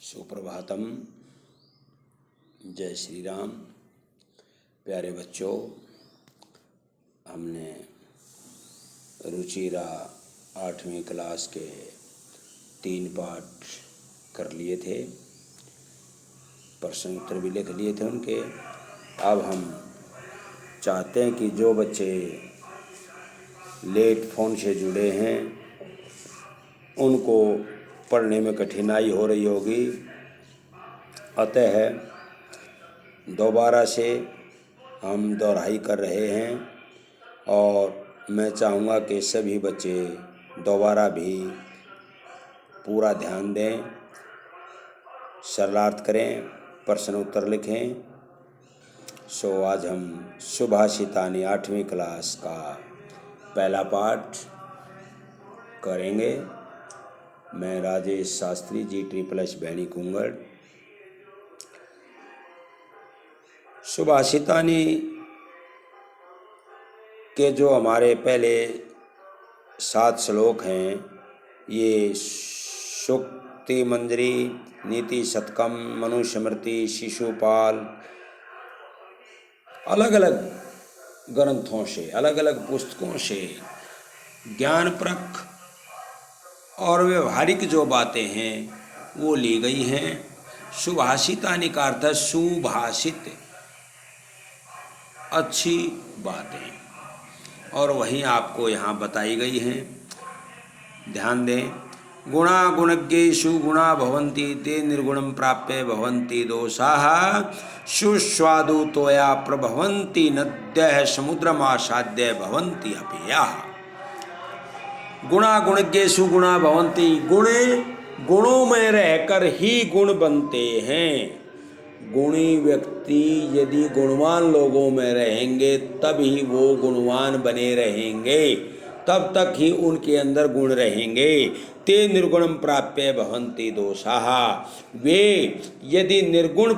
सुप्रभातम। जय श्री राम। प्यारे बच्चों, हमने रुचिरा 8वीं क्लास के 3 पाठ कर लिए थे, प्रश्न उत्तर भी लिख लिए थे उनके। अब हम चाहते हैं कि जो बच्चे लेट फ़ोन से जुड़े हैं उनको पढ़ने में कठिनाई हो रही होगी, अतः दोबारा से हम दोहराई कर रहे हैं और मैं चाहूँगा कि सभी बच्चे दोबारा भी पूरा ध्यान दें, शरणार्थ करें, प्रश्न उत्तर लिखें। सो आज हम सुभाषितानी 8वीं क्लास का पहला पाठ करेंगे। मैं राजेश शास्त्री G++ बैनी कुंगड़। सुभाषितानी के जो हमारे पहले 7 श्लोक हैं, ये सूक्ति मंजरी, नीति शतकम, मनुस्मृति, शिशुपाल, अलग अलग ग्रंथों से, अलग अलग पुस्तकों से ज्ञानप्रक और व्यवहारिक जो बातें हैं वो ली गई हैं। सुभाषितानी का अर्थ सुभाषित, अच्छी बातें, और वहीं आपको यहाँ बताई गई हैं। ध्यान दें। गुणा गुणज्ञेषु गुणा भवन्ति ते निर्गुणं प्राप्य भवन्ति दोषाः सुस्वादु तोया प्रभवन्ति नद्यः समुद्रमासाद्य भवन्ति अपेयाः। गुणा गुणज्ञेषु गुणा भवन्ति, गुणों में रहकर ही गुण बनते हैं। गुणी व्यक्ति यदि गुणवान लोगों में रहेंगे तभी वो गुणवान बने रहेंगे, तब तक ही उनके अंदर गुण रहेंगे। ते निर्गुणं प्राप्य भवन्ति दोषाः, वे यदि निर्गुण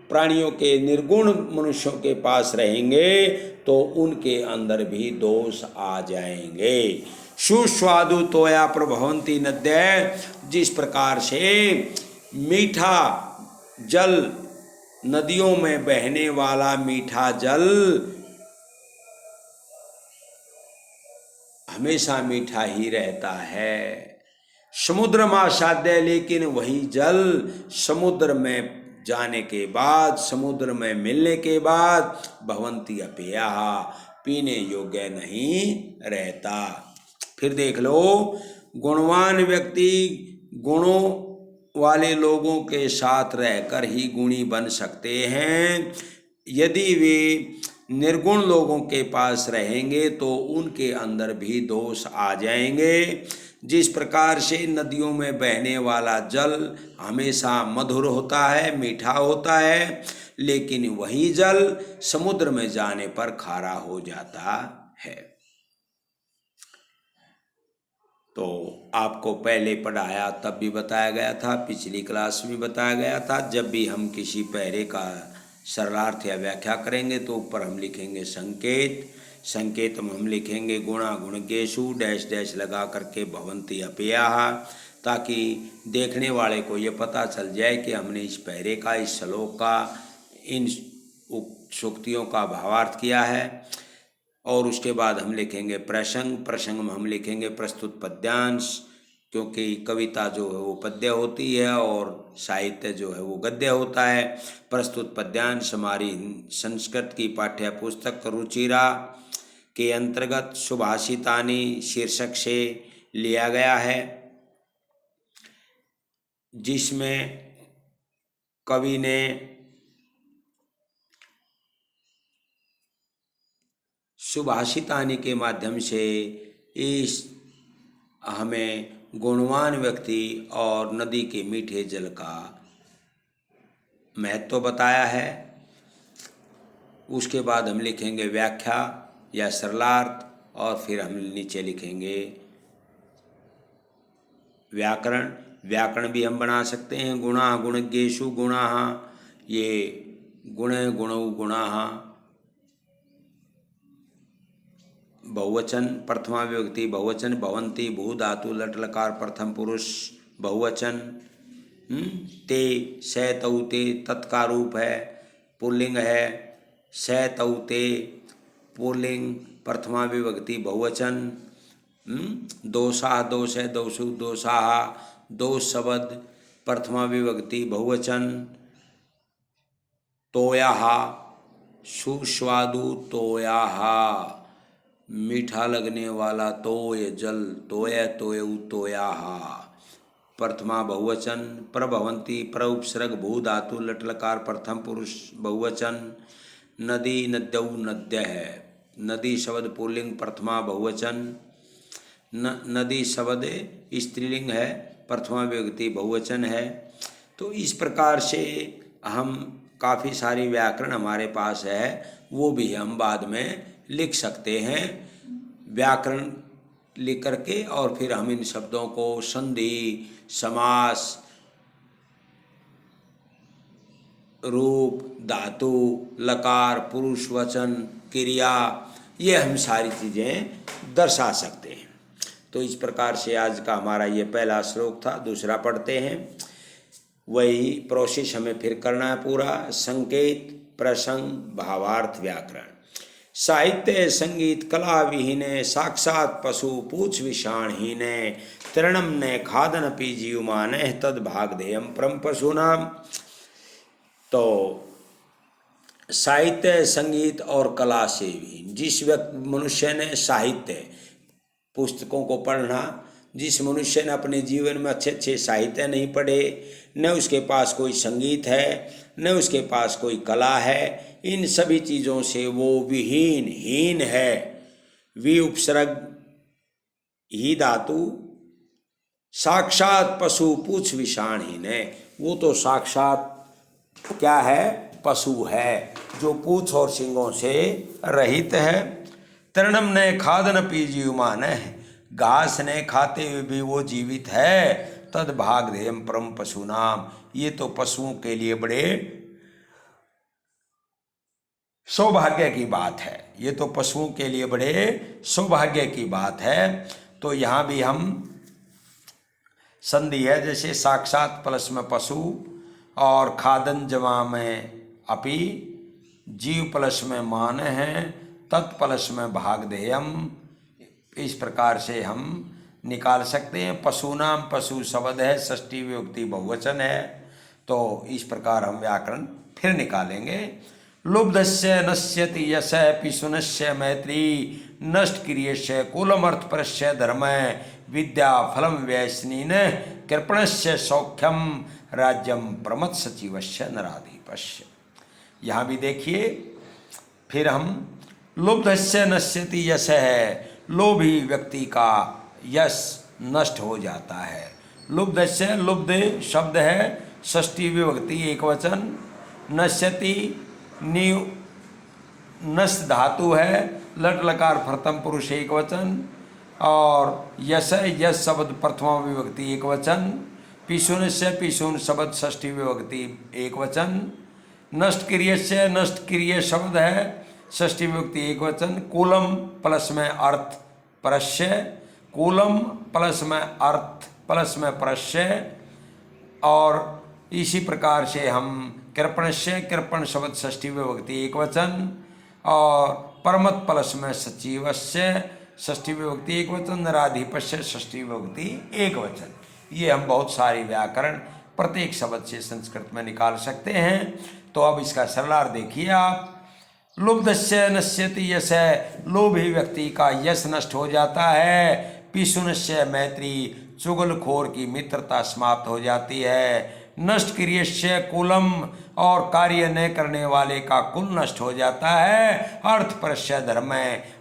प्राणियों के, निर्गुण मनुष्यों के पास रहेंगे तो उनके अंदर भी दोष आ जाएंगे। सुस्वादु तोया प्रभवन्ति नद्यः, जिस प्रकार से मीठा जल, नदियों में बहने वाला मीठा जल हमेशा मीठा ही रहता है। समुद्र मासाद्य, लेकिन वही जल समुद्र में जाने के बाद, समुद्र में मिलने के बाद भवन्ति अपेयाः, पीने योग्य नहीं रहता। फिर देख लो, गुणवान व्यक्ति गुणों वाले लोगों के साथ रहकर ही गुणी बन सकते हैं। यदि वे निर्गुण लोगों के पास रहेंगे तो उनके अंदर भी दोष आ जाएंगे। जिस प्रकार से नदियों में बहने वाला जल हमेशा मधुर होता है, मीठा होता है, लेकिन वही जल समुद्र में जाने पर खारा हो जाता है। तो आपको पहले पढ़ाया तब भी बताया गया था, पिछली क्लास में बताया गया था। जब भी हम किसी पैरे का सरलार्थ या व्याख्या करेंगे तो ऊपर हम लिखेंगे संकेत। संकेत में हम लिखेंगे गुणा गुणज्ञेषु डैश डैश लगा करके भवन्ति अपेयाः, ताकि देखने वाले को ये पता चल जाए कि हमने इस पैरे का, इस श्लोक का, इन सूक्तियों का भावार्थ किया है। और उसके बाद हम लिखेंगे प्रसंग। प्रसंग में हम लिखेंगे प्रस्तुत पद्यांश, क्योंकि कविता जो है वो पद्य होती है और साहित्य जो है वो गद्य होता है। प्रस्तुत पद्यांश हमारी संस्कृत की पाठ्य पुस्तक रुचिरा के अंतर्गत सुभाषितानी शीर्षक से लिया गया है, जिसमें कवि ने सुभाषितानी के माध्यम से इस हमें गुणवान व्यक्ति और नदी के मीठे जल का महत्व बताया है। उसके बाद हम लिखेंगे व्याख्या या सरलार्थ, और फिर हम नीचे लिखेंगे व्याकरण। व्याकरण भी हम बना सकते हैं। गुणा गुणज्ञेषु गुणाः, ये गुणे गुणौ गुणाः बहुवचन, प्रथमा विभक्ति बहुवचन, भवन्ति भू धातु लट लकार प्रथम पुरुष बहुवचन। ते सैतौ ते तत्का रूप है, पुल्लिंग है। सैतौ ते पुल्लिंग, प्रथमा विभक्ति बहुवचन। दोषा दोष है, दोषु दोषाहा, दोष शब्द प्रथमा विभक्ति बहुवचन। तोयाहा, सुस्वादु तोयाहा, मीठा लगने वाला तोय जल, तोय तोयऊ तोयाहा प्रथमा बहुवचन। प्रभवंती प्र उपसर्ग भू धातु लट लकार प्रथम पुरुष बहुवचन। नदी नद्यौ नद्य है, नदी शब्द पुल्लिंग प्रथमा बहुवचन। नदी शब्द स्त्रीलिंग है, प्रथमा विभक्ति बहुवचन है। तो इस प्रकार से हम काफ़ी सारी व्याकरण हमारे पास है, वो भी हम बाद में लिख सकते हैं। व्याकरण लिख करके और फिर हम इन शब्दों को संधि, समास, रूप, धातु, लकार, पुरुष वचन, क्रिया, ये हम सारी चीज़ें दर्शा सकते हैं। तो इस प्रकार से आज का हमारा ये पहला श्लोक था। दूसरा पढ़ते हैं। वही प्रोसेस हमें फिर करना है पूरा। संकेत, प्रसंग, भावार्थ, व्याकरण। साहित्य संगीत कला विहीने, साक्षात पशु पूछ विषाणहीने, तृणम ने खादन पी जीवमान तद भागधेयम परम पशुनाम। तो साहित्य संगीत और कला से भी, जिस व्यक्ति मनुष्य ने साहित्य पुस्तकों को पढ़ना, जिस मनुष्य ने अपने जीवन में अच्छे अच्छे साहित्य नहीं पढ़े, न उसके पास कोई संगीत है, न उसके पास कोई कला है, इन सभी चीज़ों से वो विहीन, हीन है। वि उपसर्ग ही धातु, साक्षात पशु पूछ विषाणहीन है। वो तो साक्षात क्या है? पशु है, जो पूछ और सिंगों से रहित है। तृणम ने खादन पी जीवमान है, घास ने खाते हुए भी वो जीवित है। तद भागधेयम परम पशु नाम, ये तो पशुओं के लिए बड़े सौभाग्य की बात है। ये तो पशुओं के लिए बड़े सौभाग्य की बात है। तो यहाँ भी हम संधि है, जैसे साक्षात प्लस में पशु और खादन जमा में अपि, जीव प्लस में मान है, तत्प्लस में भागधेयम। इस प्रकार से हम निकाल सकते हैं। पशु नाम, पशु शब्द है, षष्ठी विभक्ति बहुवचन है। तो इस प्रकार हम व्याकरण फिर निकालेंगे। लुब्धस्य नश्यति यश पिशुनस्य मैत्री, नष्ट क्रियस्य कुलमर्थ परस्य धर्म, विद्या फलम व्यसनीन, कृपणस्य सौख्यम, राज्यम प्रमथ सचिवस्य नराधिपस्य। यहाँ भी देखिए, फिर हम लुब्धस्य नश्यति यश है, लोभी व्यक्ति का यश नष्ट हो जाता है। लुब्धस्य, लुब्ध शब्द है, षष्ठी विभक्ति एक वचन। नश्यति नस धातु है, लट लकार प्रथम पुरुष एक वचन। और यश, यश शब्द प्रथमा विभक्ति एक वचन। पिशुनस्य, पिशुन शब्द षष्ठी विभक्ति एक वचन। नष्ट क्रियस्य, नष्ट क्रिय शब्द है, षष्ठी विभक्ति एक वचन। कूलम प्लस में अर्थ परस्य, कूलम प्लस में अर्थ प्लस में परस्य। और इसी प्रकार से हम कृपणस्य, कृपण शब्द षष्ठी विभक्ति एक वचन। और परमत प्लस में सचिवस्य, षष्ठी विभक्ति एक वचन। नराधिपस्य, षष्ठी विभक्ति एक वचन। ये हम बहुत सारी व्याकरण प्रत्येक शब्द से संस्कृत में निकाल सकते हैं। तो अब इसका सरलार्थ देखिए आप। लुब्धस्य नश्यति यश, लोभी व्यक्ति का यश नष्ट हो जाता है। पिशुनस्य मैत्री, चुगलखोर की मित्रता समाप्त हो जाती है। नष्ट क्रियस्य कुलम, और कार्य न करने वाले का कुल नष्ट हो जाता है। अर्थ परस्य धर्म,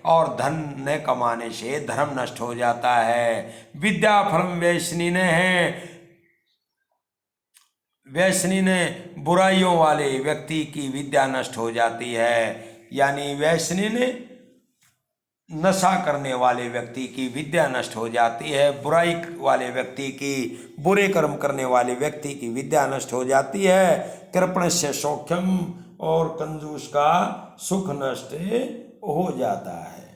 और धन न कमाने से धर्म नष्ट हो जाता है। विद्या फलम व्यसनीन है, व्यसनीन बुराइयों वाले व्यक्ति की विद्या नष्ट हो जाती है। यानी व्यसनीन नशा करने वाले व्यक्ति की विद्या नष्ट हो जाती है। बुराई वाले व्यक्ति की, बुरे कर्म करने वाले व्यक्ति की विद्या नष्ट हो जाती है। कृपणस्य सौख्यम, और कंजूस का सुख नष्ट हो जाता है।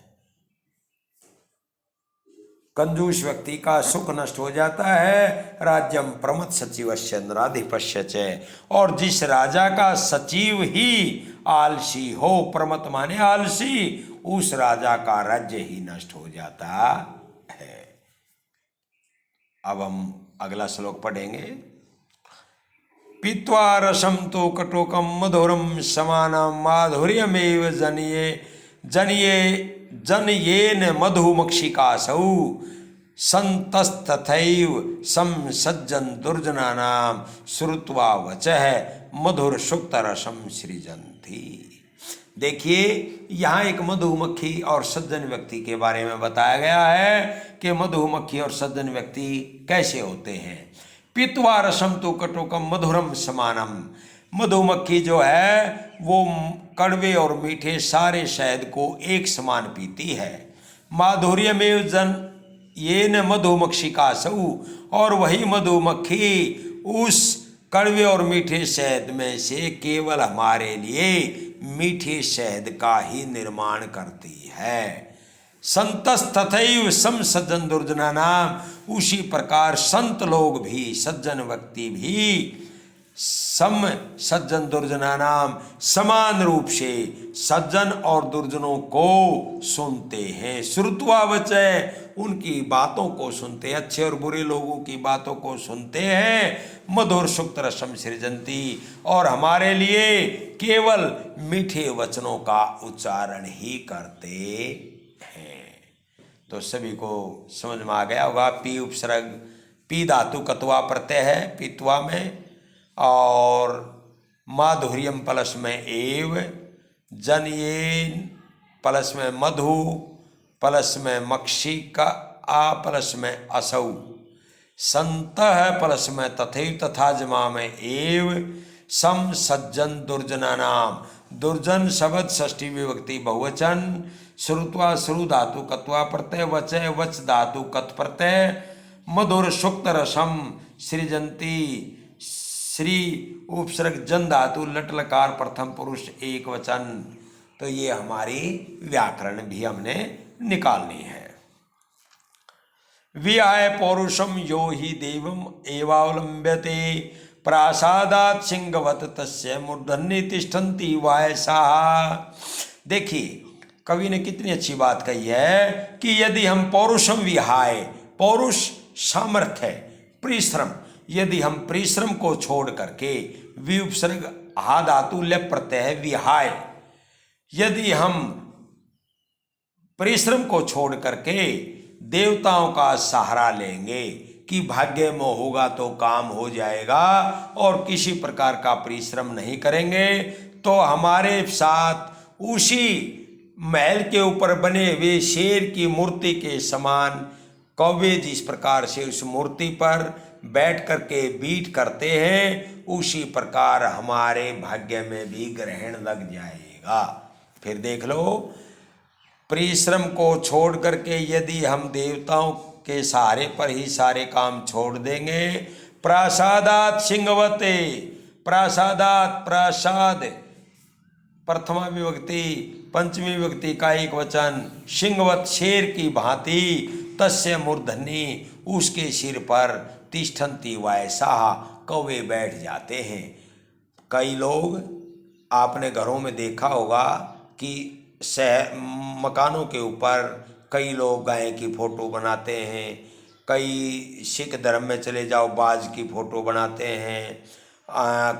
कंजूस व्यक्ति का सुख नष्ट हो जाता है। राज्यम प्रमथ सचिवस्य नराधिपस्य च, और जिस राजा का सचिव ही आलसी हो, प्रमथ माने आलसी, उस राजा का राज्य ही नष्ट हो जाता है। अब हम अगला श्लोक पढ़ेंगे। पीत्वा रसम तो कटोकम मधुरम समानम माधुर्यमेव जनिये जनिये जनयेन मधुमक्षिकासौ संतस्तथैव संसज्जन दुर्जनानाम श्रुत्वा वचः मधुर सुक्त रसम सृजन्ति। देखिए, यहाँ एक मधुमक्खी और सज्जन व्यक्ति के बारे में बताया गया है कि मधुमक्खी और सज्जन व्यक्ति कैसे होते हैं। पीत्वा रसम तो कटोकम मधुरम समानम, मधुमक्खी जो है वो कड़वे और मीठे सारे शहद को एक समान पीती है। माधुर्यमेव जन ये न मधुमक्षिकासु, और वही मधुमक्खी उस कड़वे और मीठे शहद में से केवल हमारे लिए मीठे शहद का ही निर्माण करती है। संतस तथैव सम सज्जन दुर्जना नाम, उसी प्रकार संत लोग भी, सज्जन व्यक्ति भी सम सज्जन दुर्जना नाम समान रूप से सज्जन और दुर्जनों को सुनते हैं। श्रुत्वा वचः, उनकी बातों को सुनते हैं, अच्छे और बुरे लोगों की बातों को सुनते हैं। मधुर सुक्त रसम सृजन्ति, और हमारे लिए केवल मीठे वचनों का उच्चारण ही करते हैं। तो सभी को समझ में आ गया होगा। पी उपसर्ग, पी धातु कत्वा प्रत्यय है पीत्वा में, और माधुर्यम प्लस में एव, जनयेन प्लस में मधु, प्लस में मक्षिका आ प्लस में असौ, संतः प्लस में तथैव तथा जमा में एव, सम सज्जन दुर्जना नाम, दुर्जन शब्द षष्ठी विभक्ति बहुवचन, श्रुत्वा श्रु धातु कत्वा प्रत्यय, वचः वच धातु कत प्रत्यय, मधुर सुक्त रसम सृजन्ति, श्री उपसर्ग जन धातु लट लकार प्रथम पुरुष एक वचन। तो ये हमारी व्याकरण भी हमने निकालनी है। विहाय पौरुषम यो ही देवम एवावलंब्यते प्रासादात सिंहवत तस्य मूर्धन्य तिष्ठन्ति वायसा। देखिए, कवि ने कितनी अच्छी बात कही है कि यदि हम पौरुषम विहाय, पौरुष सामर्थ्य, परिश्रम, यदि हम परिश्रम को छोड़ करके, विउपसर्ग हा धातु ले प्रत्यय विहाय, यदि हम परिश्रम को छोड़ करके देवताओं का सहारा लेंगे कि भाग्य में होगा तो काम हो जाएगा, और किसी प्रकार का परिश्रम नहीं करेंगे, तो हमारे साथ उसी महल के ऊपर बने हुए शेर की मूर्ति के समान कौवे जिस प्रकार से उस मूर्ति पर बैठ करके बीट करते हैं, उसी प्रकार हमारे भाग्य में भी ग्रहण लग जाएगा। फिर देख लो, परिश्रम को छोड़ करके यदि हम देवताओं के सहारे पर ही सारे काम छोड़ देंगे, प्रासादात सिंहवते, प्रासादात प्रासाद प्रथमा विभक्ति पंचमी विभक्ति का एक वचन, सिंहवत शेर की भांति, तस्य मूर्धन्य उसके सिर पर, तिष्ठन्ति वायसा कौवे बैठ जाते हैं। कई लोग आपने घरों में देखा होगा कि मकानों के ऊपर कई लोग गाय की फोटो बनाते हैं, कई सिख धर्म में चले जाओ बाज की फोटो बनाते हैं,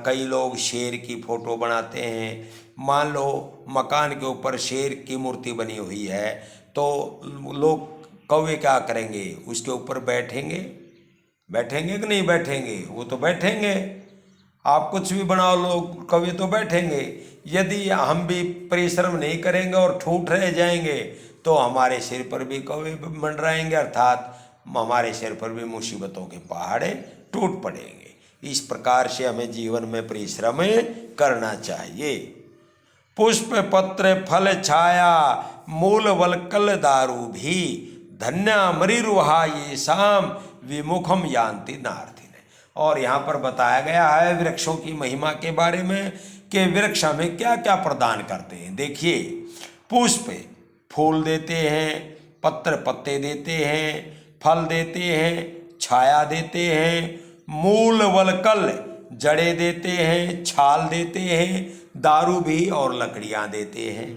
कई लोग शेर की फोटो बनाते हैं। मान लो मकान के ऊपर शेर की मूर्ति बनी हुई है, तो लोग कौवे क्या करेंगे, उसके ऊपर बैठेंगे, बैठेंगे कि नहीं बैठेंगे? वो तो बैठेंगे। आप कुछ भी बनाओ, लोग कौवे तो बैठेंगे। यदि हम भी परिश्रम नहीं करेंगे और ठूठ रह जाएंगे, तो हमारे सिर पर भी कौवे मंडराएंगे, अर्थात हमारे सिर पर भी मुसीबतों के पहाड़े टूट पड़ेंगे। इस प्रकार से हमें जीवन में परिश्रम करना चाहिए। पुष्प पत्र फल छाया मूल वलकल दारू भी धन्या मरीरुहा ये शाम विमुखम यान्ति नार्थिन। और यहाँ पर बताया गया है वृक्षों की महिमा के बारे में कि वृक्ष हमें क्या क्या प्रदान करते हैं। देखिए, पुष्प फूल देते हैं, पत्र पत्ते देते हैं, फल देते हैं, छाया देते हैं, मूल वलकल जड़े देते हैं, छाल देते हैं, दारू भी और लकड़ियां देते हैं।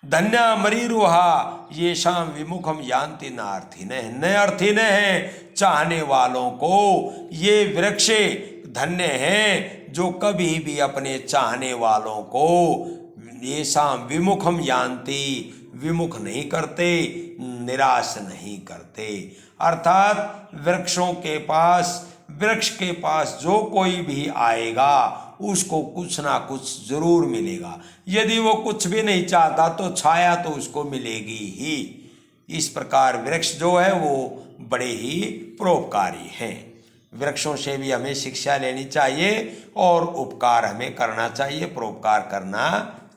धन्या मरीरुहा ये शाम विमुखम यान्ति न अर्थिनः, न अर्थिनः है चाहने वालों को ये वृक्ष धन्य हैं जो कभी भी अपने चाहने वालों को ये शाम विमुखम यान्ति विमुख नहीं करते, निराश नहीं करते। अर्थात वृक्ष के पास जो कोई भी आएगा उसको कुछ ना कुछ जरूर मिलेगा। यदि वो कुछ भी नहीं चाहता तो छाया तो उसको मिलेगी ही। इस प्रकार वृक्ष जो है वो बड़े ही परोपकारी हैं। वृक्षों से भी हमें शिक्षा लेनी चाहिए और उपकार हमें करना चाहिए, परोपकार करना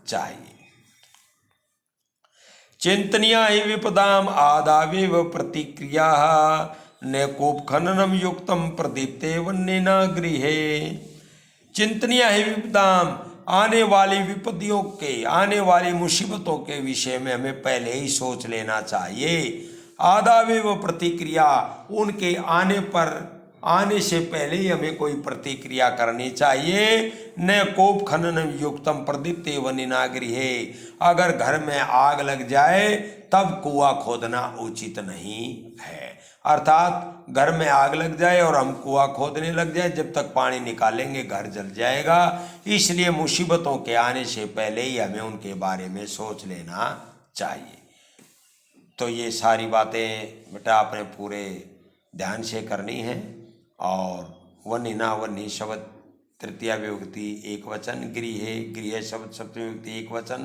चाहिए। चिंतनीया ही विपदाम आदावेव प्रतिक्रिया न कोप खननम युक्तम प्रदीप्ते वन्येन गृहे। चिंतनीय है विपदाम, आने वाली विपत्तियों के, आने वाली मुसीबतों के विषय में हमें पहले ही सोच लेना चाहिए। आदावे व प्रतिक्रिया, उनके आने से पहले ही हमें कोई प्रतिक्रिया करनी चाहिए। न कोप खनन युक्तम प्रदीप्ते वन्येन गृहे, अगर घर में आग लग जाए तब कुआं खोदना उचित नहीं है। अर्थात घर में आग लग जाए और हम कुआं खोदने लग जाए, जब तक पानी निकालेंगे घर जल जाएगा। इसलिए मुसीबतों के आने से पहले ही हमें उनके बारे में सोच लेना चाहिए। तो ये सारी बातें बेटा आपने पूरे ध्यान से करनी है। और वन्येन वन्य शब्द तृतीया विभक्ति एक वचन, गृह शब्द सप्तमी विभक्ति एक वचन,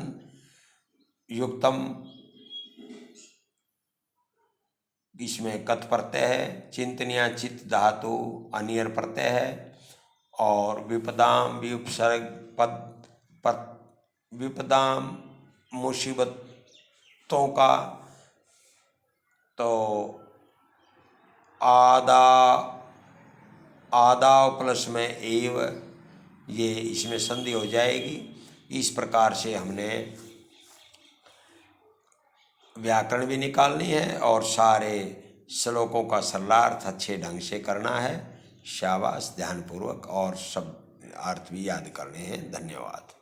युक्तम इसमें कत प्रत्यय है, चिंतनिया चित्त धातु अनियर प्रत्यय है, और विपदाम विपसर्ग पद विपदाम मुसीबतों का, तो आदा प्लस में एव, ये इसमें संधि हो जाएगी। इस प्रकार से हमने व्याकरण भी निकालनी है और सारे श्लोकों का सरलार्थ अच्छे ढंग से करना है। शाबाश, ध्यानपूर्वक, और सब अर्थ भी याद करने हैं। धन्यवाद।